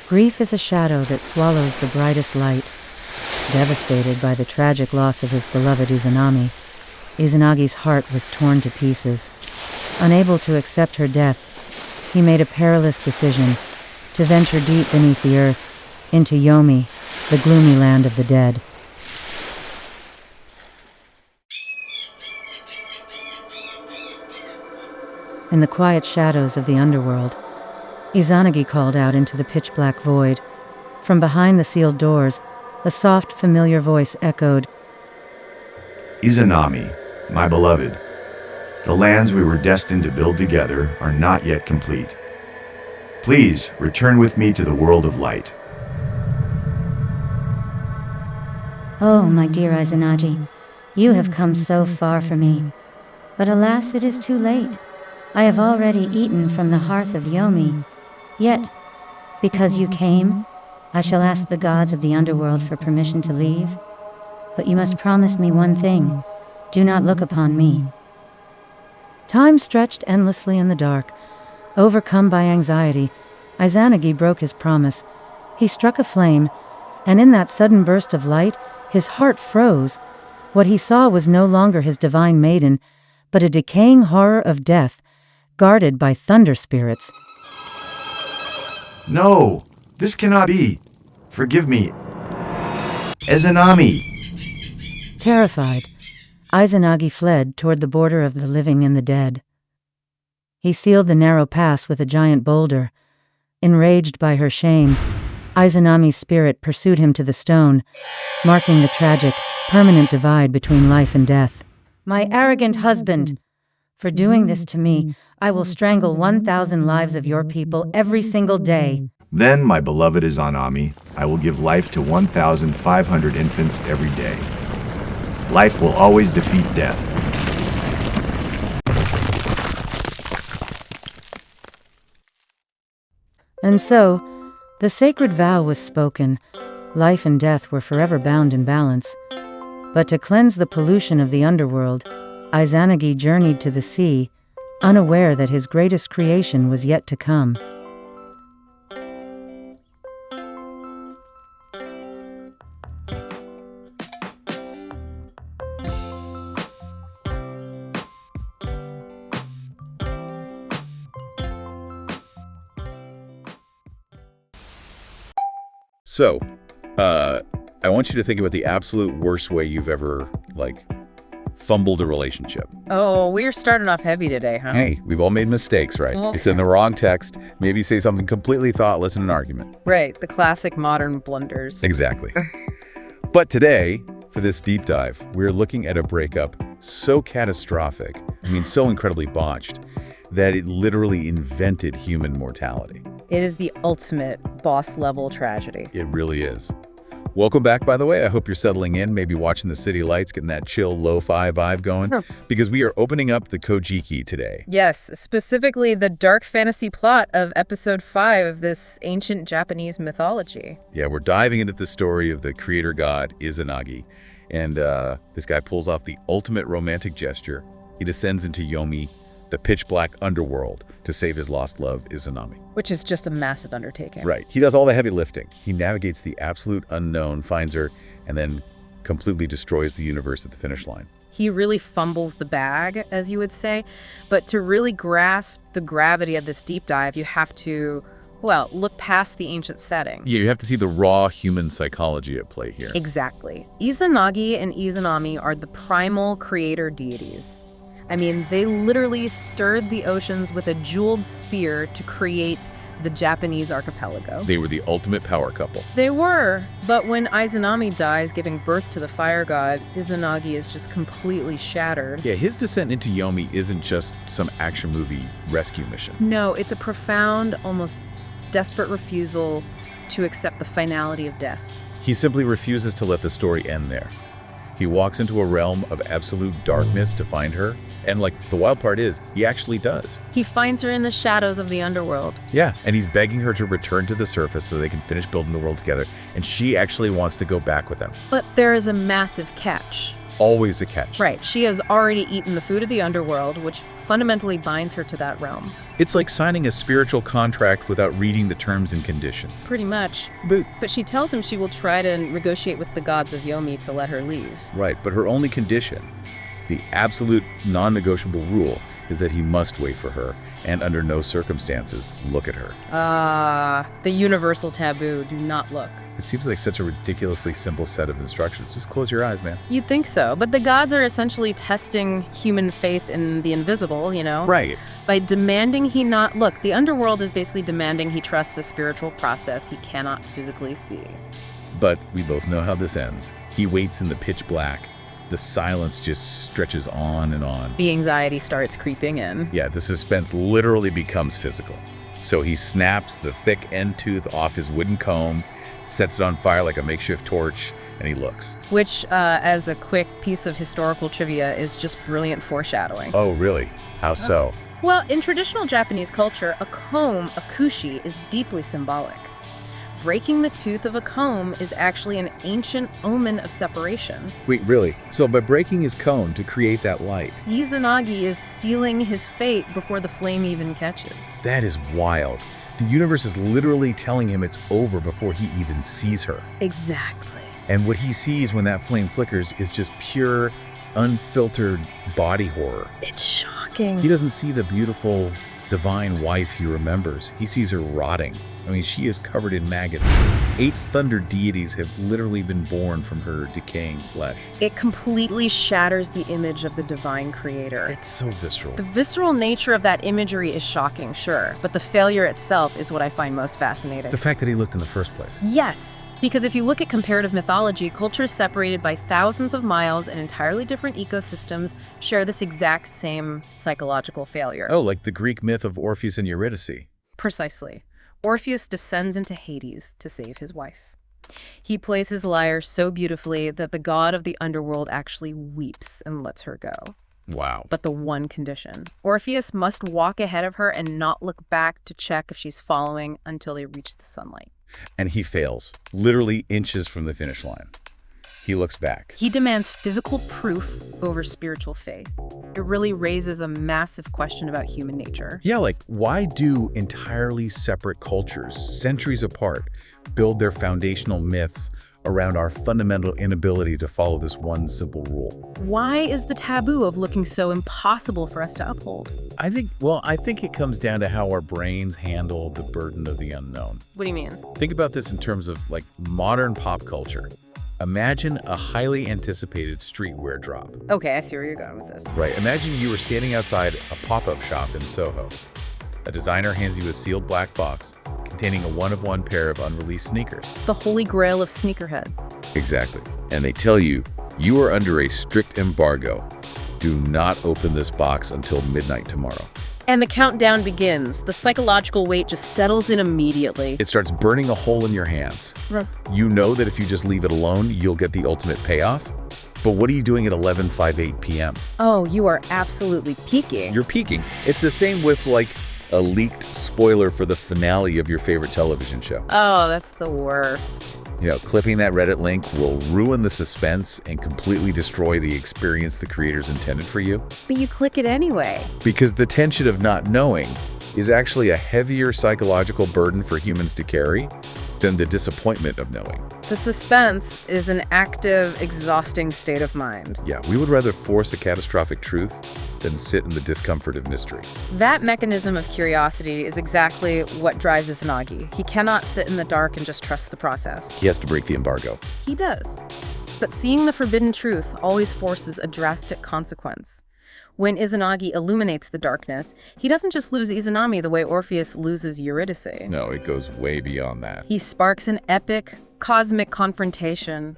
Grief is a shadow that swallows the brightest light. Devastated by the tragic loss of his beloved Izanami, Izanagi's heart was torn to pieces. Unable to accept her death, he made a perilous decision to venture deep beneath the earth, into Yomi, the gloomy land of the dead. In the quiet shadows of the underworld, Izanagi called out into the pitch-black void. From behind the sealed doors, a soft, familiar voice echoed, Izanami, my beloved, the lands we were destined to build together are not yet complete. Please return with me to the world of light. Oh, my dear Izanagi, you have come so far for me. But alas, it is too late. I have already eaten from the hearth of Yomi. Yet, because you came, I shall ask the gods of the underworld for permission to leave. But you must promise me one thing. Do not look upon me. Time stretched endlessly in the dark. Overcome by anxiety, Izanagi broke his promise. He struck a flame, and in that sudden burst of light, his heart froze. What he saw was no longer his divine maiden, but a decaying horror of death, guarded by thunder spirits. No, this cannot be. Forgive me. Izanami! Terrified, Izanagi fled toward the border of the living and the dead. He sealed the narrow pass with a giant boulder. Enraged by her shame, Izanami's spirit pursued him to the stone, marking the tragic, permanent divide between life and death. My arrogant husband! For doing this to me, I will strangle 1,000 lives of your people every single day. Then, my beloved Izanami, I will give life to 1,500 infants every day. Life will always defeat death. And so, the sacred vow was spoken. Life and death were forever bound in balance. But to cleanse the pollution of the underworld, Izanagi journeyed to the sea, unaware that his greatest creation was yet to come. So, I want you to think about the absolute worst way you've ever, fumbled a relationship. Oh, we're starting off heavy today, huh? Hey, we've all made mistakes, right? You send the wrong text, maybe say something completely thoughtless in an argument. Right, the classic modern blunders. Exactly. But today, for this deep dive, we're looking at a breakup so catastrophic, so incredibly botched, that it literally invented human mortality. It is the ultimate boss-level tragedy. It really is. Welcome back, by the way. I hope you're settling in, maybe watching the city lights, getting that chill lo-fi vibe going, because we are opening up the Kojiki today. Yes, specifically the dark fantasy plot of episode 5 of this ancient Japanese mythology. Yeah, we're diving into the story of the creator god Izanagi, and this guy pulls off the ultimate romantic gesture. He descends into Yomi, the pitch-black underworld, to save his lost love, Izanami. Which is just a massive undertaking. Right. He does all the heavy lifting. He navigates the absolute unknown, finds her, and then completely destroys the universe at the finish line. He really fumbles the bag, as you would say. But to really grasp the gravity of this deep dive, you have to, look past the ancient setting. Yeah, you have to see the raw human psychology at play here. Exactly. Izanagi and Izanami are the primal creator deities. They literally stirred the oceans with a jeweled spear to create the Japanese archipelago. They were the ultimate power couple. They were, but when Izanami dies giving birth to the fire god, Izanagi is just completely shattered. Yeah, his descent into Yomi isn't just some action movie rescue mission. No, it's a profound, almost desperate refusal to accept the finality of death. He simply refuses to let the story end there. He walks into a realm of absolute darkness to find her, and the wild part is, he actually does. He finds her in the shadows of the underworld. Yeah, and he's begging her to return to the surface so they can finish building the world together, and she actually wants to go back with him. But there is a massive catch. Always a catch. Right, she has already eaten the food of the underworld, which fundamentally binds her to that realm. It's like signing a spiritual contract without reading the terms and conditions. Pretty much. But she tells him she will try to negotiate with the gods of Yomi to let her leave. Right, but her only condition, the absolute non-negotiable rule, is that he must wait for her and under no circumstances look at her. The universal taboo, do not look. It seems like such a ridiculously simple set of instructions. Just close your eyes, man. You'd think so, but the gods are essentially testing human faith in the invisible, you know? Right. By demanding he not look. The underworld is basically demanding he trusts a spiritual process he cannot physically see. But we both know how this ends. He waits in the pitch black. The silence just stretches on and on. The anxiety starts creeping in. Yeah, the suspense literally becomes physical. So he snaps the thick end tooth off his wooden comb, sets it on fire like a makeshift torch, and he looks. Which, as a quick piece of historical trivia, is just brilliant foreshadowing. Oh, really? How so? Well, in traditional Japanese culture, a comb, a kushi, is deeply symbolic. Breaking the tooth of a comb is actually an ancient omen of separation. Wait, really? So by breaking his cone to create that light? Izanagi is sealing his fate before the flame even catches. That is wild. The universe is literally telling him it's over before he even sees her. Exactly. And what he sees when that flame flickers is just pure, unfiltered body horror. It's shocking. He doesn't see the beautiful, divine wife he remembers. He sees her rotting. I mean, she is covered in maggots. 8 thunder deities have literally been born from her decaying flesh. It completely shatters the image of the divine creator. It's so visceral. The visceral nature of that imagery is shocking, sure, but the failure itself is what I find most fascinating. The fact that he looked in the first place. Yes, because if you look at comparative mythology, cultures separated by thousands of miles and entirely different ecosystems share this exact same psychological failure. Oh, like the Greek myth of Orpheus and Eurydice. Precisely. Orpheus descends into Hades to save his wife. He plays his lyre so beautifully that the god of the underworld actually weeps and lets her go. Wow. But the one condition: Orpheus must walk ahead of her and not look back to check if she's following until they reach the sunlight. And he fails, literally inches from the finish line. He looks back. He demands physical proof over spiritual faith. It really raises a massive question about human nature. Yeah, like, why do entirely separate cultures, centuries apart, build their foundational myths around our fundamental inability to follow this one simple rule? Why is the taboo of looking so impossible for us to uphold? I think it comes down to how our brains handle the burden of the unknown. What do you mean? Think about this in terms of, like, modern pop culture. Imagine a highly anticipated streetwear drop. Okay, I see where you're going with this. Right, imagine you were standing outside a pop-up shop in Soho. A designer hands you a sealed black box containing a one-of-one pair of unreleased sneakers. The holy grail of sneakerheads. Exactly. And they tell you, you are under a strict embargo. Do not open this box until midnight tomorrow. And the countdown begins. The psychological weight just settles in immediately. It starts burning a hole in your hands. Right. You know that if you just leave it alone, you'll get the ultimate payoff. But what are you doing at 11:58 p.m.? Oh, you are absolutely peaking. You're peaking. It's the same with, like, a leaked spoiler for the finale of your favorite television show. Oh, that's the worst. You know, clipping that Reddit link will ruin the suspense and completely destroy the experience the creators intended for you. But you click it anyway. Because the tension of not knowing is actually a heavier psychological burden for humans to carry than the disappointment of knowing. The suspense is an active, exhausting state of mind. Yeah, we would rather force a catastrophic truth than sit in the discomfort of mystery. That mechanism of curiosity is exactly what drives Izanagi. He cannot sit in the dark and just trust the process. He has to break the embargo. He does. But seeing the forbidden truth always forces a drastic consequence. When Izanagi illuminates the darkness, he doesn't just lose Izanami the way Orpheus loses Eurydice. No, it goes way beyond that. He sparks an epic, cosmic confrontation.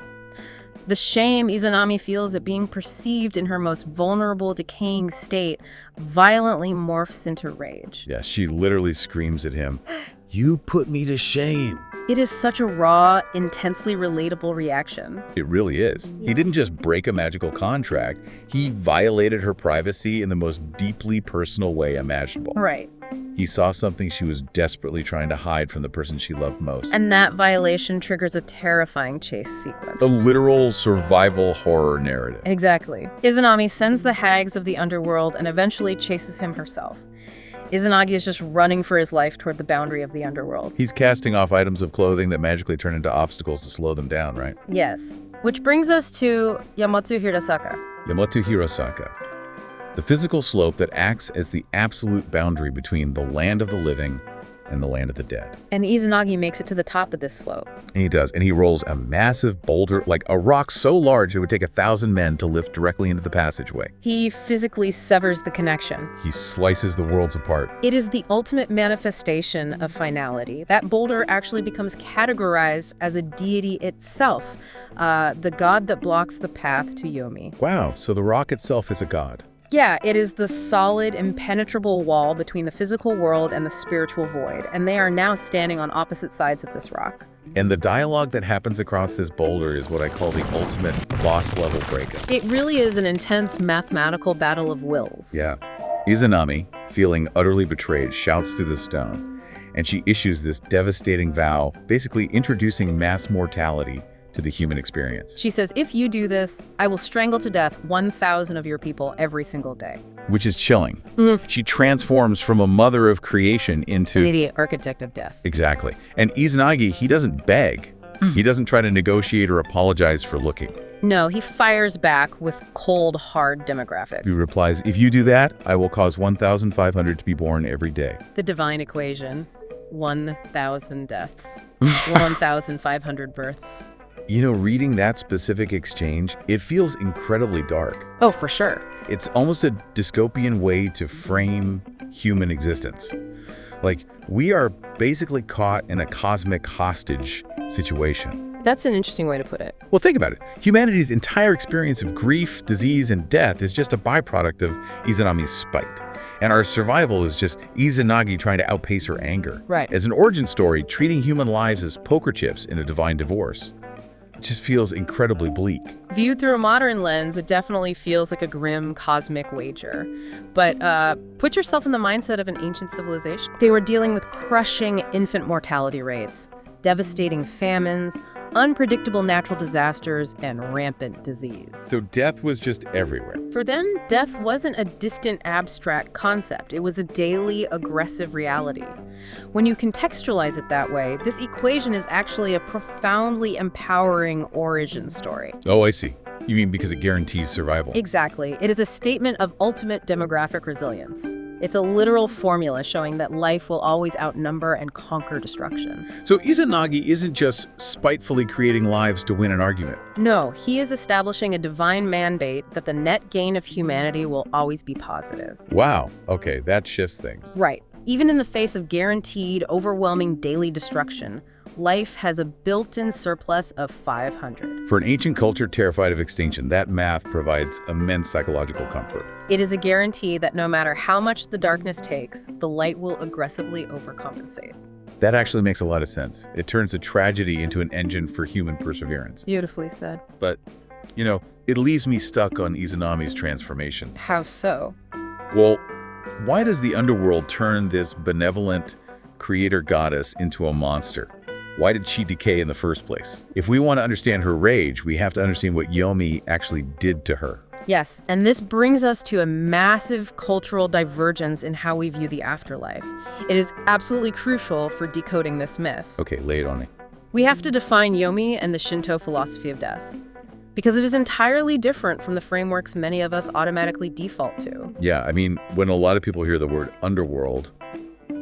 The shame Izanami feels at being perceived in her most vulnerable, decaying state violently morphs into rage. Yeah, she literally screams at him, "You put me to shame." It is such a raw, intensely relatable reaction. It really is. He didn't just break a magical contract, he violated her privacy in the most deeply personal way imaginable. Right. He saw something she was desperately trying to hide from the person she loved most. And that violation triggers a terrifying chase sequence. A literal survival horror narrative. Exactly. Izanami sends the hags of the underworld and eventually chases him herself. Izanagi is just running for his life toward the boundary of the underworld. He's casting off items of clothing that magically turn into obstacles to slow them down, right? Yes. Which brings us to Yamato Hirasaka. Yamato Hirasaka. The physical slope that acts as the absolute boundary between the land of the living and the land of the dead. And Izanagi makes it to the top of this slope. And he does, and he rolls a massive boulder, like a rock so large it would take 1,000 men to lift directly into the passageway. He physically severs the connection. He slices the worlds apart. It is the ultimate manifestation of finality. That boulder actually becomes categorized as a deity itself, the god that blocks the path to Yomi. Wow, so the rock itself is a god. Yeah, it is the solid, impenetrable wall between the physical world and the spiritual void, and they are now standing on opposite sides of this rock. And the dialogue that happens across this boulder is what I call the ultimate boss-level breakup. It really is an intense mathematical battle of wills. Yeah. Izanami, feeling utterly betrayed, shouts through the stone, and she issues this devastating vow, basically introducing mass mortality to the human experience. She says, if you do this, I will strangle to death 1,000 of your people every single day. Which is chilling. She transforms from a mother of creation into... An idiot architect of death. Exactly. And Izanagi, he doesn't beg. He doesn't try to negotiate or apologize for looking. No, he fires back with cold, hard demographics. He replies, if you do that, I will cause 1,500 to be born every day. The divine equation. 1,000 deaths. 1,500 births. You know, reading that specific exchange, it feels incredibly dark. Oh, for sure. It's almost a dystopian way to frame human existence. Like, we are basically caught in a cosmic hostage situation. That's an interesting way to put it. Well, think about it. Humanity's entire experience of grief, disease, and death is just a byproduct of Izanami's spite. And our survival is just Izanagi trying to outpace her anger. Right. As an origin story, treating human lives as poker chips in a divine divorce just feels incredibly bleak. Viewed through a modern lens, it definitely feels like a grim cosmic wager. But put yourself in the mindset of an ancient civilization. They were dealing with crushing infant mortality rates, devastating famines, unpredictable natural disasters, and rampant disease. So death was just everywhere. For them, death wasn't a distant abstract concept. It was a daily, aggressive reality. When you contextualize it that way, this equation is actually a profoundly empowering origin story. Oh, I see. You mean because it guarantees survival? Exactly. It is a statement of ultimate demographic resilience. It's a literal formula showing that life will always outnumber and conquer destruction. So Izanagi isn't just spitefully creating lives to win an argument. No, he is establishing a divine mandate that the net gain of humanity will always be positive. Wow. Okay, that shifts things. Right. Even in the face of guaranteed, overwhelming daily destruction, life has a built-in surplus of 500. For an ancient culture terrified of extinction, that math provides immense psychological comfort. It is a guarantee that no matter how much the darkness takes, the light will aggressively overcompensate. That actually makes a lot of sense. It turns a tragedy into an engine for human perseverance. Beautifully said. But, you know, it leaves me stuck on Izanami's transformation. How so? Well, why does the underworld turn this benevolent creator goddess into a monster? Why did she decay in the first place? If we want to understand her rage, we have to understand what Yomi actually did to her. Yes, and this brings us to a massive cultural divergence in how we view the afterlife. It is absolutely crucial for decoding this myth. Okay, lay it on me. We have to define Yomi and the Shinto philosophy of death, because it is entirely different from the frameworks many of us automatically default to. Yeah, I mean, when a lot of people hear the word underworld,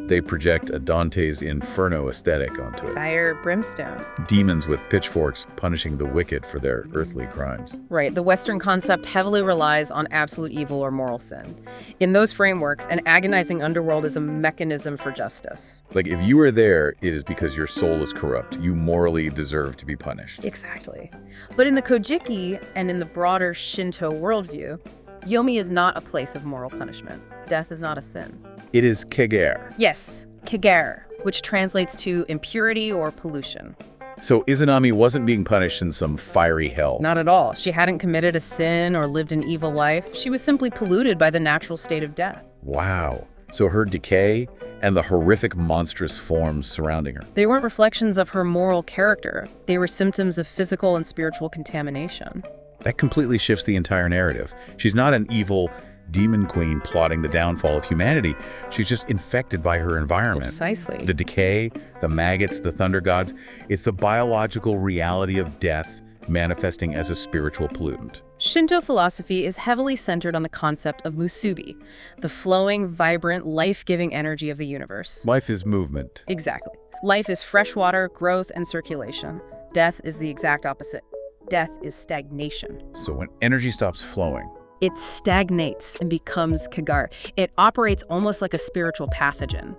they project a Dante's Inferno aesthetic onto it. Fire, brimstone. Demons with pitchforks punishing the wicked for their earthly crimes. Right, the Western concept heavily relies on absolute evil or moral sin. In those frameworks, an agonizing underworld is a mechanism for justice. Like, if you are there, it is because your soul is corrupt. You morally deserve to be punished. Exactly. But in the Kojiki and in the broader Shinto worldview, Yomi is not a place of moral punishment. Death is not a sin. It is kegare. Yes, kegare, which translates to impurity or pollution. So Izanami wasn't being punished in some fiery hell. Not at all. She hadn't committed a sin or lived an evil life. She was simply polluted by the natural state of death. Wow. So her decay and the horrific monstrous forms surrounding her. They weren't reflections of her moral character. They were symptoms of physical and spiritual contamination. That completely shifts the entire narrative. She's not an evil demon queen plotting the downfall of humanity. She's just infected by her environment. Precisely. The decay, the maggots, the thunder gods, it's the biological reality of death manifesting as a spiritual pollutant. Shinto philosophy is heavily centered on the concept of musubi, the flowing, vibrant, life-giving energy of the universe. Life is movement. Exactly. Life is fresh water, growth, and circulation. Death is the exact opposite. Death is stagnation. So when energy stops flowing, It stagnates and becomes Kagare. It operates almost like a spiritual pathogen.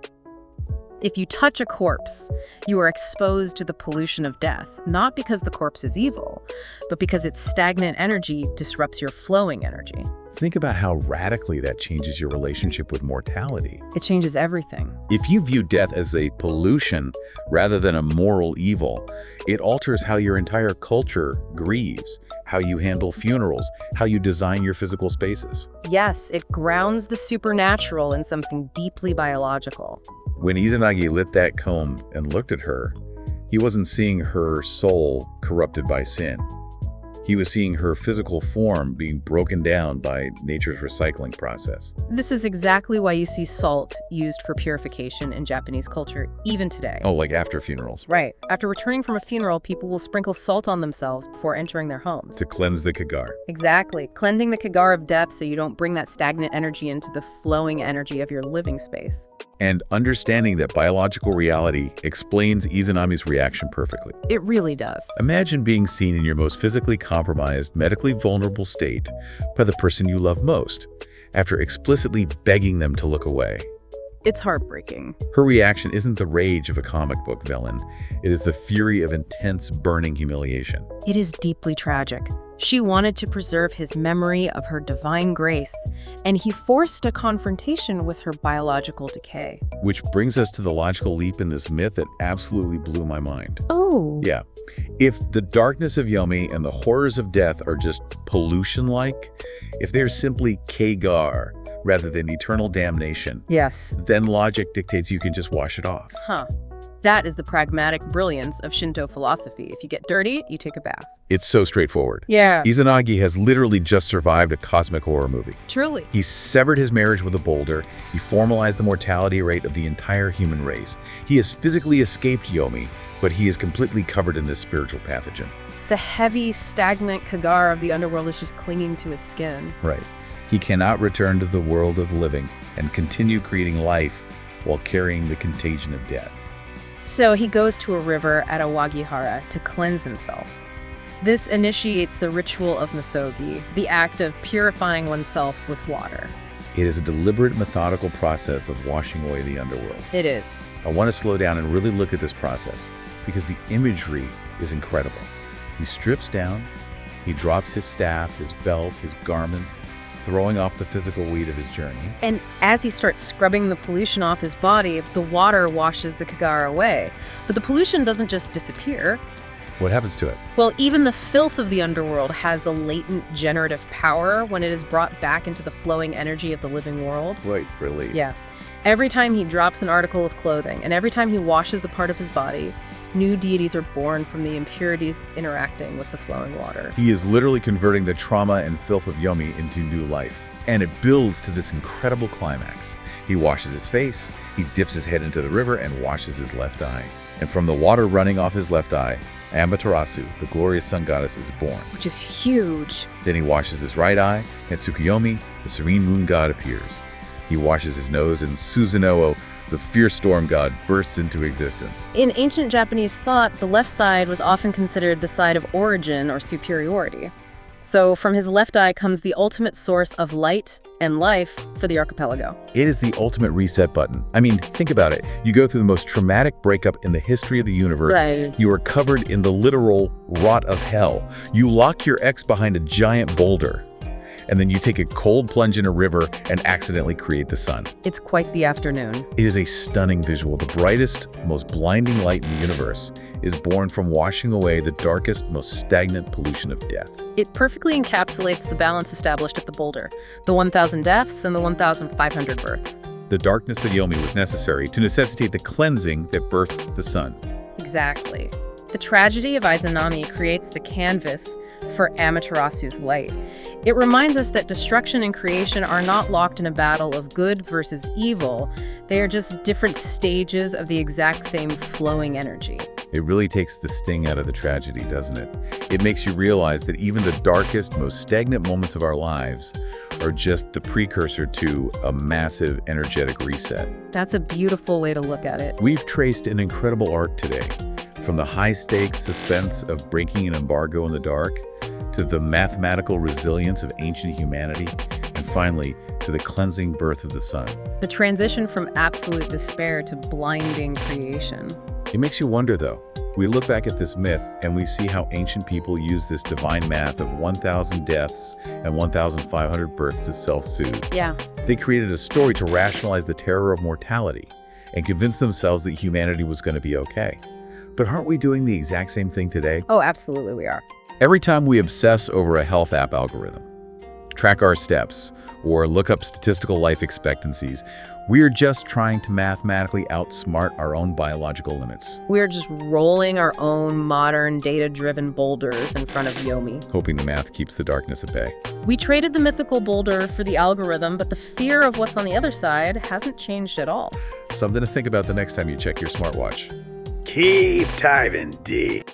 If you touch a corpse, you are exposed to the pollution of death, not because the corpse is evil, but because its stagnant energy disrupts your flowing energy. think about how radically that changes your relationship with mortality. It changes everything. If you view death as a pollution rather than a moral evil, it alters how your entire culture grieves, how you handle funerals, how you design your physical spaces. Yes, it grounds the supernatural in something deeply biological. When Izanagi lit that comb and looked at her, he wasn't seeing her soul corrupted by sin. He was seeing her physical form being broken down by nature's recycling process. This is exactly why you see salt used for purification in Japanese culture, even today. Oh, like after funerals. Right. After returning from a funeral, people will sprinkle salt on themselves before entering their homes. To cleanse the Kagare. Exactly. Cleansing the Kagare of death so you don't bring that stagnant energy into the flowing energy of your living space. And understanding that biological reality explains Izanami's reaction perfectly. It really does. Imagine being seen in your most physically compromised, medically vulnerable state by the person you love most, after explicitly begging them to look away. It's heartbreaking. Her reaction isn't the rage of a comic book villain. It is the fury of intense, burning humiliation. It is deeply tragic. She wanted to preserve his memory of her divine grace, and he forced a confrontation with her biological decay. Which brings us to the logical leap in this myth that absolutely blew my mind. Oh. Yeah. If the darkness of Yomi and the horrors of death are just pollution-like, if they're simply Kagare rather than eternal damnation, Yes. then logic dictates you can just wash it off. Huh. That is the pragmatic brilliance of Shinto philosophy. If you get dirty, you take a bath. It's so straightforward. Yeah. Izanagi has literally just survived a cosmic horror movie. Truly. He severed his marriage with a boulder. He formalized the mortality rate of the entire human race. He has physically escaped Yomi, but he is completely covered in this spiritual pathogen. The heavy, stagnant Kagare of the underworld is just clinging to his skin. Right. He cannot return to the world of the living and continue creating life while carrying the contagion of death. So he goes to a river at Awagihara to cleanse himself. This initiates the ritual of misogi, the act of purifying oneself with water. It is a deliberate, methodical process of washing away the underworld. It is. I want to slow down and really look at this process because the imagery is incredible. He strips down, he drops his staff, his belt, his garments, throwing off the physical weight of his journey. And as he starts scrubbing the pollution off his body, the water washes the Kagare away. But the pollution doesn't just disappear. What happens to it? Well, even the filth of the underworld has a latent generative power when it is brought back into the flowing energy of the living world. Wait, really? Yeah. Every time he drops an article of clothing, and every time he washes a part of his body, new deities are born from the impurities interacting with the flowing water. He is literally converting the trauma and filth of Yomi into new life. And it builds to this incredible climax. He washes his face, he dips his head into the river and washes his left eye. And from the water running off his left eye, Amaterasu, the glorious sun goddess, is born. Which is huge. Then he washes his right eye, and Tsukuyomi, the serene moon god, appears. He washes his nose, and Susanoo, the fierce storm god, bursts into existence. In ancient Japanese thought, the left side was often considered the side of origin or superiority. So from his left eye comes the ultimate source of light and life for the archipelago. It is the ultimate reset button. I mean, think about it. You go through the most traumatic breakup in the history of the universe. Right. You are covered in the literal rot of hell. You lock your ex behind a giant boulder, and then you take a cold plunge in a river and accidentally create the sun. It's quite the afternoon. It is a stunning visual. The brightest, most blinding light in the universe is born from washing away the darkest, most stagnant pollution of death. It perfectly encapsulates the balance established at the boulder, the 1,000 deaths and the 1,500 births. The darkness of Yomi was necessary to necessitate the cleansing that birthed the sun. Exactly. The tragedy of Izanami creates the canvas for Amaterasu's light. It reminds us that destruction and creation are not locked in a battle of good versus evil. They are just different stages of the exact same flowing energy. It really takes the sting out of the tragedy, doesn't it? It makes you realize that even the darkest, most stagnant moments of our lives are just the precursor to a massive energetic reset. That's a beautiful way to look at it. We've traced an incredible arc today, from the high-stakes suspense of breaking an embargo in the dark, to the mathematical resilience of ancient humanity, and finally, to the cleansing birth of the sun. The transition from absolute despair to blinding creation. It makes you wonder, though. We look back at this myth and we see how ancient people used this divine math of 1,000 deaths and 1,500 births to self-soothe. Yeah. They created a story to rationalize the terror of mortality and convince themselves that humanity was going to be okay. But aren't we doing the exact same thing today? Oh, absolutely we are. Every time we obsess over a health app algorithm, track our steps, or look up statistical life expectancies, we're just trying to mathematically outsmart our own biological limits. We're just rolling our own modern data-driven boulders in front of Yomi. Hoping the math keeps the darkness at bay. We traded the mythical boulder for the algorithm, but the fear of what's on the other side hasn't changed at all. Something to think about the next time you check your smartwatch. Keep diving deep.